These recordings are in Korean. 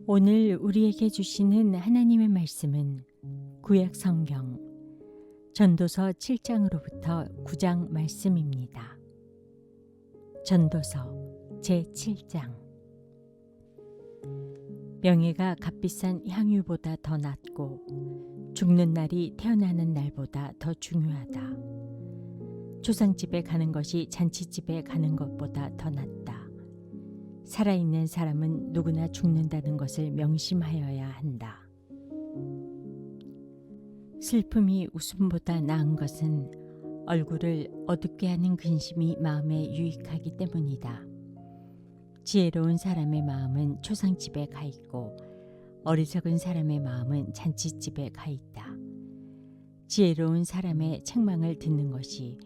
오늘 우리에게 주시는 하나님의 말씀은 구약 성경 전도서 7장으로부터 9장 말씀입니다. 전도서 제7장. 명예가 값비싼 향유보다 더 낫고 죽는 날이 태어나는 날보다 더 중요하다. 초상집에 가는 것이 잔치집에 가는 것보다 더 낫다. 살아있는 사람은 누구나 죽는다는 것을 명심하여야 한다. 슬픔이 웃음보다 나은 것은 얼굴을 어둡게 하는 근심이 마음에 유익하기 때문이다. 지혜로운 사람의 마음은 초상집에 가 있고 어리석은 사람의 마음은 잔치집에 가 있다. 지혜로운 사람의 책망을 듣는 것이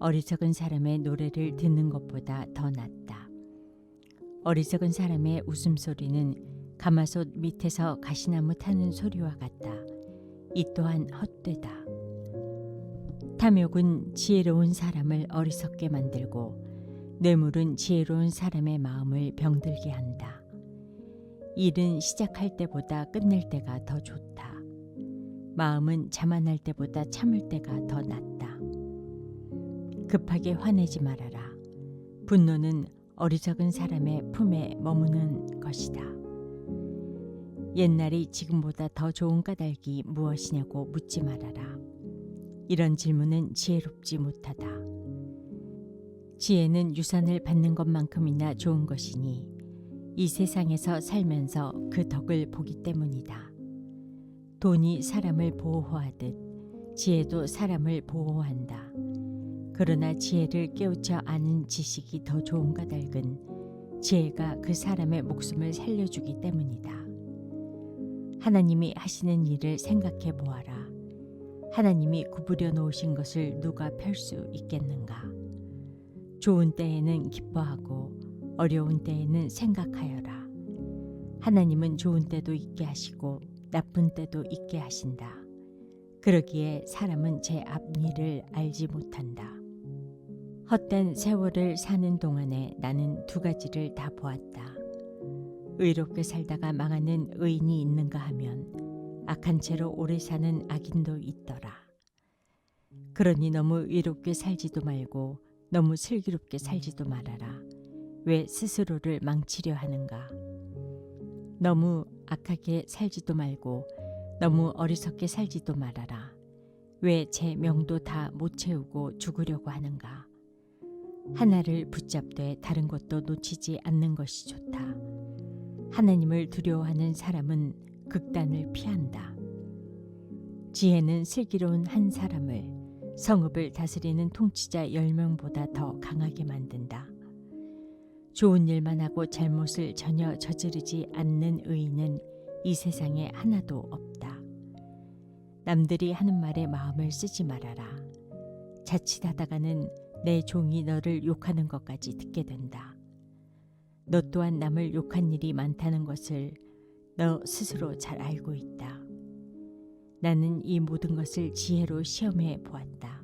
어리석은 사람의 노래를 듣는 것보다 더 낫다. 어리석은 사람의 웃음소리는 가마솥 밑에서 가시나무 타는 소리와 같다. 이 또한 헛되다. 탐욕은 지혜로운 사람을 어리석게 만들고 뇌물은 지혜로운 사람의 마음을 병들게 한다. 일은 시작할 때보다 끝낼 때가 더 좋다. 마음은 자만할 때보다 참을 때가 더 낫다. 급하게 화내지 말아라. 분노는 어리석은 사람의 품에 머무는 것이다. 옛날이 지금보다 더 좋은 까닭이 무엇이냐고 묻지 말아라. 이런 질문은 지혜롭지 못하다. 지혜는 유산을 받는 것만큼이나 좋은 것이니 이 세상에서 살면서 그 덕을 보기 때문이다. 돈이 사람을 보호하듯 지혜도 사람을 보호한다. 그러나 지혜를 깨우쳐 아는 지식이 더 좋은 까닭은 지혜가 그 사람의 목숨을 살려주기 때문이다. 하나님이 하시는 일을 생각해 보아라. 하나님이 구부려 놓으신 것을 누가 펼 수 있겠는가? 좋은 때에는 기뻐하고 어려운 때에는 생각하여라. 하나님은 좋은 때도 있게 하시고 나쁜 때도 있게 하신다. 그러기에 사람은 제 앞일을 알지 못한다. 헛된 세월을 사는 동안에 나는 두 가지를 다 보았다. 의롭게 살다가 망하는 의인이 있는가 하면 악한 채로 오래 사는 악인도 있더라. 그러니 너무 의롭게 살지도 말고 너무 슬기롭게 살지도 말아라. 왜 스스로를 망치려 하는가? 너무 악하게 살지도 말고 너무 어리석게 살지도 말아라. 왜 제 명도 다 못 채우고 죽으려고 하는가? 하나를 붙잡되 다른 것도 놓치지 않는 것이 좋다. 하나님을 두려워하는 사람은 극단을 피한다. 지혜는 슬기로운 한 사람을 성읍을 다스리는 통치자 10명보다 더 강하게 만든다. 좋은 일만 하고 잘못을 전혀 저지르지 않는 의인은 이 세상에 하나도 없다. 남들이 하는 말에 마음을 쓰지 말아라. 자칫하다가는 내 종이 너를 욕하는 것까지 듣게 된다. 너 또한 남을 욕한 일이 많다는 것을 너 스스로 잘 알고 있다. 나는 이 모든 것을 지혜로 시험해 보았다.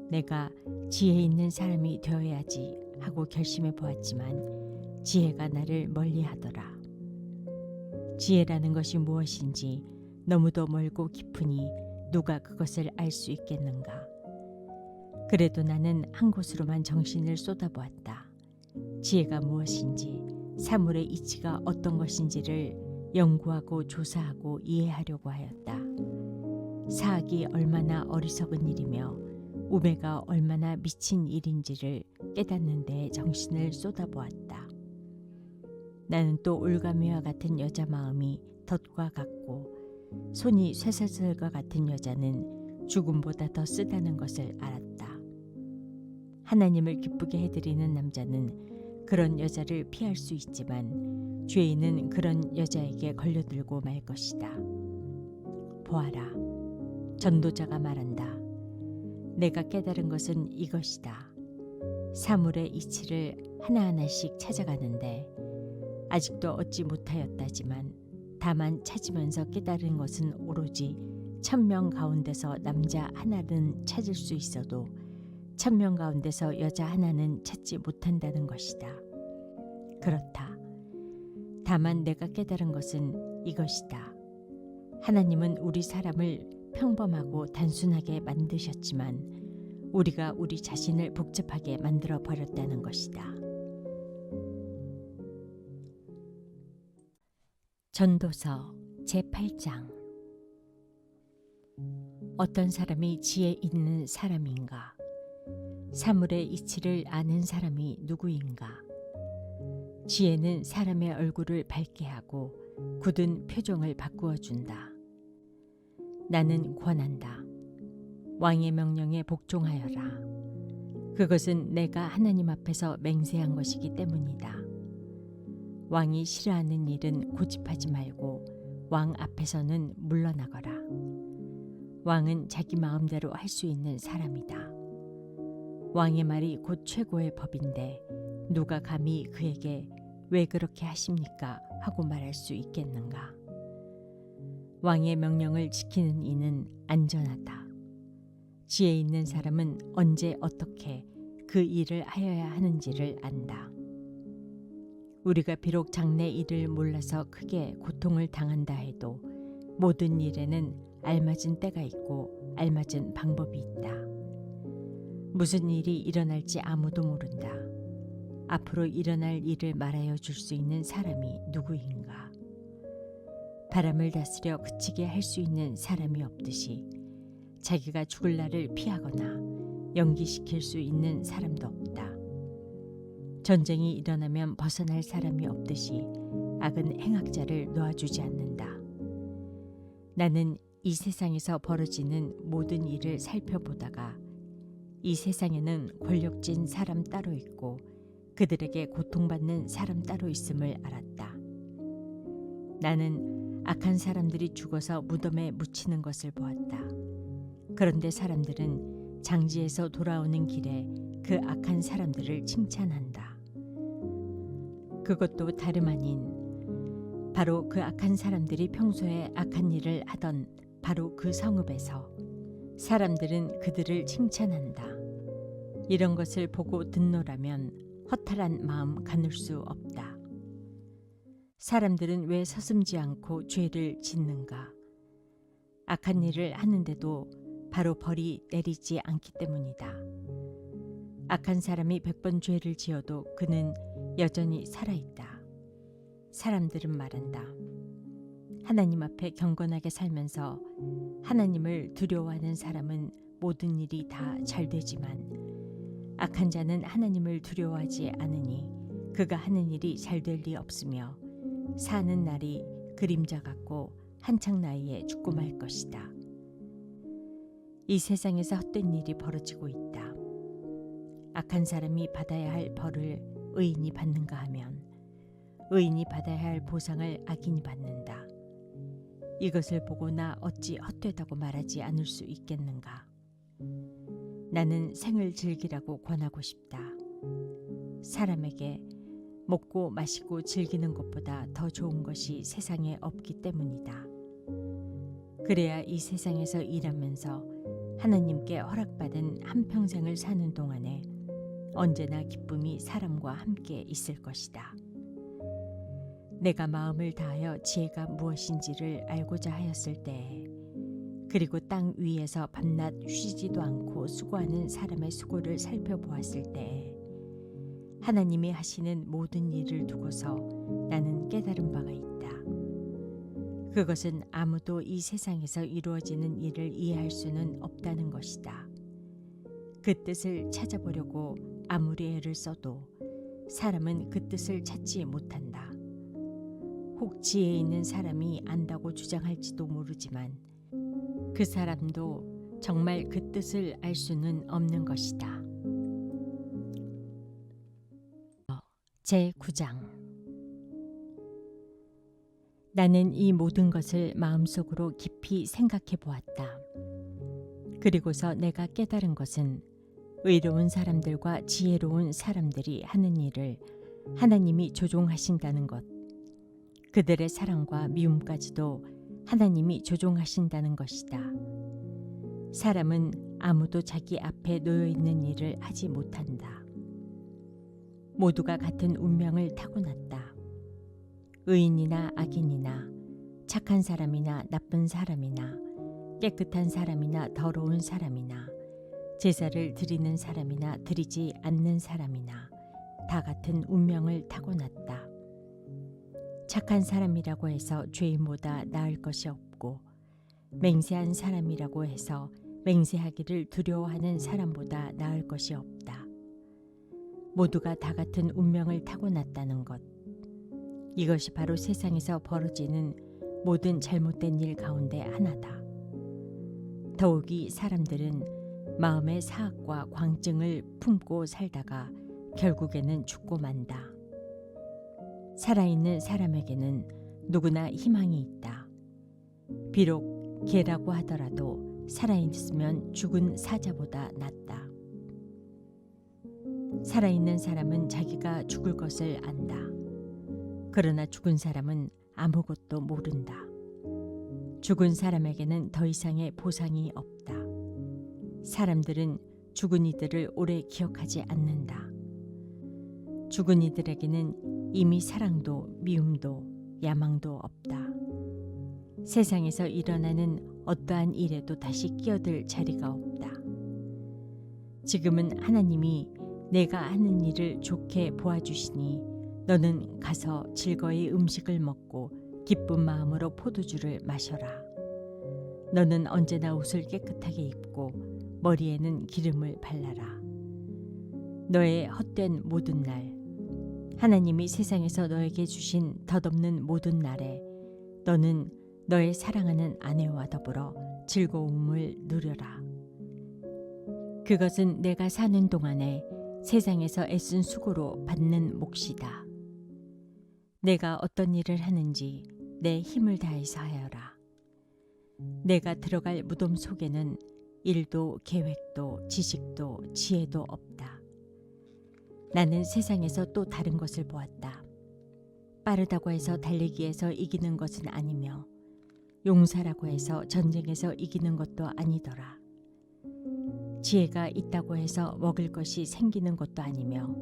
내가 지혜 있는 사람이 되어야지 하고 결심해 보았지만 지혜가 나를 멀리하더라. 지혜라는 것이 무엇인지 너무도 멀고 깊으니 누가 그것을 알 수 있겠는가? 그래도 나는 한 곳으로만 정신을 쏟아보았다. 지혜가 무엇인지, 사물의 이치가 어떤 것인지를 연구하고 조사하고 이해하려고 하였다. 사악이 얼마나 어리석은 일이며 우매가 얼마나 미친 일인지를 깨닫는 데에 정신을 쏟아보았다. 나는 또 올가미와 같은 여자 마음이 덫과 같고 손이 쇠사슬과 같은 여자는 죽음보다 더 쓰다는 것을 알았다. 하나님을 기쁘게 해드리는 남자는 그런 여자를 피할 수 있지만 죄인은 그런 여자에게 걸려들고 말 것이다. 보아라, 전도자가 말한다. 내가 깨달은 것은 이것이다. 사물의 이치를 하나하나씩 찾아가는데 아직도 얻지 못하였다지만 다만 찾으면서 깨달은 것은 오로지 1000명 가운데서 남자 하나는 찾을 수 있어도 1000명 가운데서 여자 하나는 찾지 못한다는 것이다. 그렇다. 다만 내가 깨달은 것은 이것이다. 하나님은 우리 사람을 평범하고 단순하게 만드셨지만 우리가 우리 자신을 복잡하게 만들어 버렸다는 것이다. 전도서 제8장. 어떤 사람이 지혜 있는 사람인가? 사물의 이치를 아는 사람이 누구인가? 지혜는 사람의 얼굴을 밝게 하고 굳은 표정을 바꾸어 준다. 나는 권한다. 왕의 명령에 복종하여라. 그것은 내가 하나님 앞에서 맹세한 것이기 때문이다. 왕이 싫어하는 일은 고집하지 말고 왕 앞에서는 물러나거라. 왕은 자기 마음대로 할 수 있는 사람이다. 왕의 말이 곧 최고의 법인데 누가 감히 그에게 왜 그렇게 하십니까? 하고 말할 수 있겠는가? 왕의 명령을 지키는 이는 안전하다. 지혜 있는 사람은 언제 어떻게 그 일을 하여야 하는지를 안다. 우리가 비록 장래 일을 몰라서 크게 고통을 당한다 해도 모든 일에는 알맞은 때가 있고 알맞은 방법이 있다. 무슨 일이 일어날지 아무도 모른다. 앞으로 일어날 일을 말하여 줄 수 있는 사람이 누구인가? 바람을 다스려 그치게 할 수 있는 사람이 없듯이 자기가 죽을 날을 피하거나 연기시킬 수 있는 사람도 없다. 전쟁이 일어나면 벗어날 사람이 없듯이 악은 행악자를 놓아주지 않는다. 나는 이 세상에서 벌어지는 모든 일을 살펴보다가 이 세상에는 권력진 사람 따로 있고 그들에게 고통받는 사람 따로 있음을 알았다. 나는 악한 사람들이 죽어서 무덤에 묻히는 것을 보았다. 그런데 사람들은 장지에서 돌아오는 길에 그 악한 사람들을 칭찬한다. 그것도 다름 아닌 바로 그 악한 사람들이 평소에 악한 일을 하던 바로 그 성읍에서 사람들은 그들을 칭찬한다. 이런 것을 보고 듣노라면 허탈한 마음 가눌 수 없다. 사람들은 왜 서슴지 않고 죄를 짓는가? 악한 일을 하는데도 바로 벌이 내리지 않기 때문이다. 악한 사람이 100번 죄를 지어도 그는 여전히 살아있다. 사람들은 말한다. 하나님 앞에 경건하게 살면서 하나님을 두려워하는 사람은 모든 일이 다 잘 되지만 악한 자는 하나님을 두려워하지 않으니 그가 하는 일이 잘 될 리 없으며 사는 날이 그림자 같고 한창 나이에 죽고 말 것이다. 이 세상에서 헛된 일이 벌어지고 있다. 악한 사람이 받아야 할 벌을 의인이 받는가 하면 의인이 받아야 할 보상을 악인이 받는다. 이것을 보고 나 어찌 헛되다고 말하지 않을 수 있겠는가? 나는 생을 즐기라고 권하고 싶다. 사람에게 먹고 마시고 즐기는 것보다 더 좋은 것이 세상에 없기 때문이다. 그래야 이 세상에서 일하면서 하나님께 허락받은 한평생을 사는 동안에 언제나 기쁨이 사람과 함께 있을 것이다. 내가 마음을 다하여 지혜가 무엇인지를 알고자 하였을 때에 그리고 땅 위에서 밤낮 쉬지도 않고 수고하는 사람의 수고를 살펴보았을 때에 하나님이 하시는 모든 일을 두고서 나는 깨달은 바가 있다. 그것은 아무도 이 세상에서 이루어지는 일을 이해할 수는 없다는 것이다. 그 뜻을 찾아보려고 아무리 애를 써도 사람은 그 뜻을 찾지 못한다. 혹 지혜 있는 사람이 안다고 주장할지도 모르지만 그 사람도 정말 그 뜻을 알 수는 없는 것이다. 제9장. 나는 이 모든 것을 마음속으로 깊이 생각해 보았다. 그리고서 내가 깨달은 것은 의로운 사람들과 지혜로운 사람들이 하는 일을 하나님이 조종하신다는 것, 그들의 사랑과 미움까지도 하나님이 조종하신다는 것이다. 사람은 아무도 자기 앞에 놓여 있는 일을 하지 못한다. 모두가 같은 운명을 타고났다. 의인이나 악인이나 착한 사람이나 나쁜 사람이나 깨끗한 사람이나 더러운 사람이나 제사를 드리는 사람이나 드리지 않는 사람이나 다 같은 운명을 타고났다. 착한 사람이라고 해서 죄인보다 나을 것이 없고 맹세한 사람이라고 해서 맹세하기를 두려워하는 사람보다 나을 것이 없다. 모두가 다 같은 운명을 타고났다는 것. 이것이 바로 세상에서 벌어지는 모든 잘못된 일 가운데 하나다. 더욱이 사람들은 마음의 사악과 광증을 품고 살다가 결국에는 죽고 만다. 살아있는 사람에게는 누구나 희망이 있다. 비록 개라고 하더라도 살아있으면 죽은 사자보다 낫다. 살아있는 사람은 자기가 죽을 것을 안다. 그러나 죽은 사람은 아무것도 모른다. 죽은 사람에게는 더 이상의 보상이 없다. 사람들은 죽은 이들을 오래 기억하지 않는다. 죽은 이들에게는 이미 사랑도 미움도 야망도 없다. 세상에서 일어나는 어떠한 일에도 다시 끼어들 자리가 없다. 지금은 하나님이 내가 하는 일을 좋게 보아주시니 너는 가서 즐거이 음식을 먹고 기쁜 마음으로 포도주를 마셔라. 너는 언제나 옷을 깨끗하게 입고 머리에는 기름을 발라라. 너의 헛된 모든 날, 하나님이 세상에서 너에게 주신 덧없는 모든 날에 너는 너의 사랑하는 아내와 더불어 즐거움을 누려라. 그것은 내가 사는 동안에 세상에서 애쓴 수고로 받는 몫이다. 내가 어떤 일을 하는지 내 힘을 다해서 하여라. 내가 들어갈 무덤 속에는 일도 계획도 지식도 지혜도 없다. 나는 세상에서 또 다른 것을 보았다. 빠르다고 해서 달리기에서 이기는 것은 아니며 용사라고 해서 전쟁에서 이기는 것도 아니더라. 지혜가 있다고 해서 먹을 것이 생기는 것도 아니며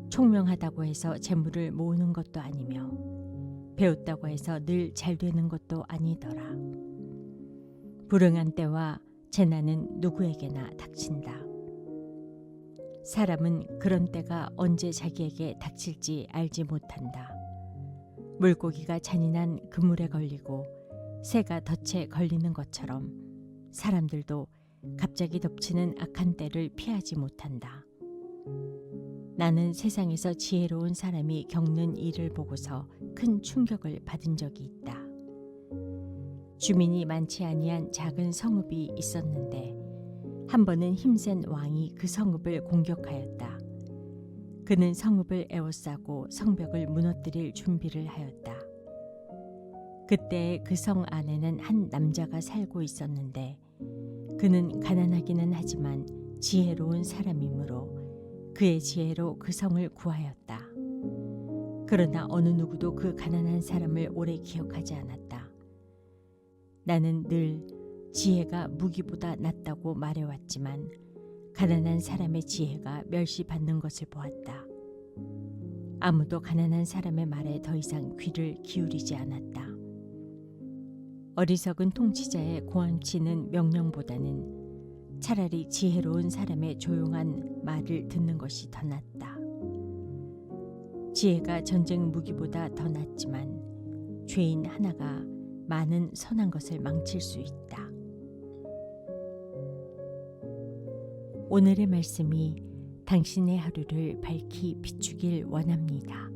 총명하다고 해서 재물을 모으는 것도 아니며 배웠다고 해서 늘 잘 되는 것도 아니더라. 불행한 때와 재난은 누구에게나 닥친다. 사람은 그런 때가 언제 자기에게 닥칠지 알지 못한다. 물고기가 잔인한 그물에 걸리고 새가 덫에 걸리는 것처럼 사람들도 갑자기 덮치는 악한 때를 피하지 못한다. 나는 세상에서 지혜로운 사람이 겪는 일을 보고서 큰 충격을 받은 적이 있다. 주민이 많지 아니한 작은 성읍이 있었는데 한 번은 힘센 왕이 그 성읍을 공격하였다. 그는 성읍을 에워싸고 성벽을 무너뜨릴 준비를 하였다. 그때 그 성 안에는 한 남자가 살고 있었는데 그는 가난하기는 하지만 지혜로운 사람이므로 그의 지혜로 그 성을 구하였다. 그러나 어느 누구도 그 가난한 사람을 오래 기억하지 않았다. 나는 늘 지혜가 무기보다 낫다고 말해왔지만 가난한 사람의 지혜가 멸시받는 것을 보았다. 아무도 가난한 사람의 말에 더 이상 귀를 기울이지 않았다. 어리석은 통치자의 고함치는 명령보다는 차라리 지혜로운 사람의 조용한 말을 듣는 것이 더 낫다. 지혜가 전쟁 무기보다 더 낫지만 죄인 하나가 많은 선한 것을 망칠 수 있다. 오늘의 말씀이 당신의 하루를 밝히 비추길 원합니다.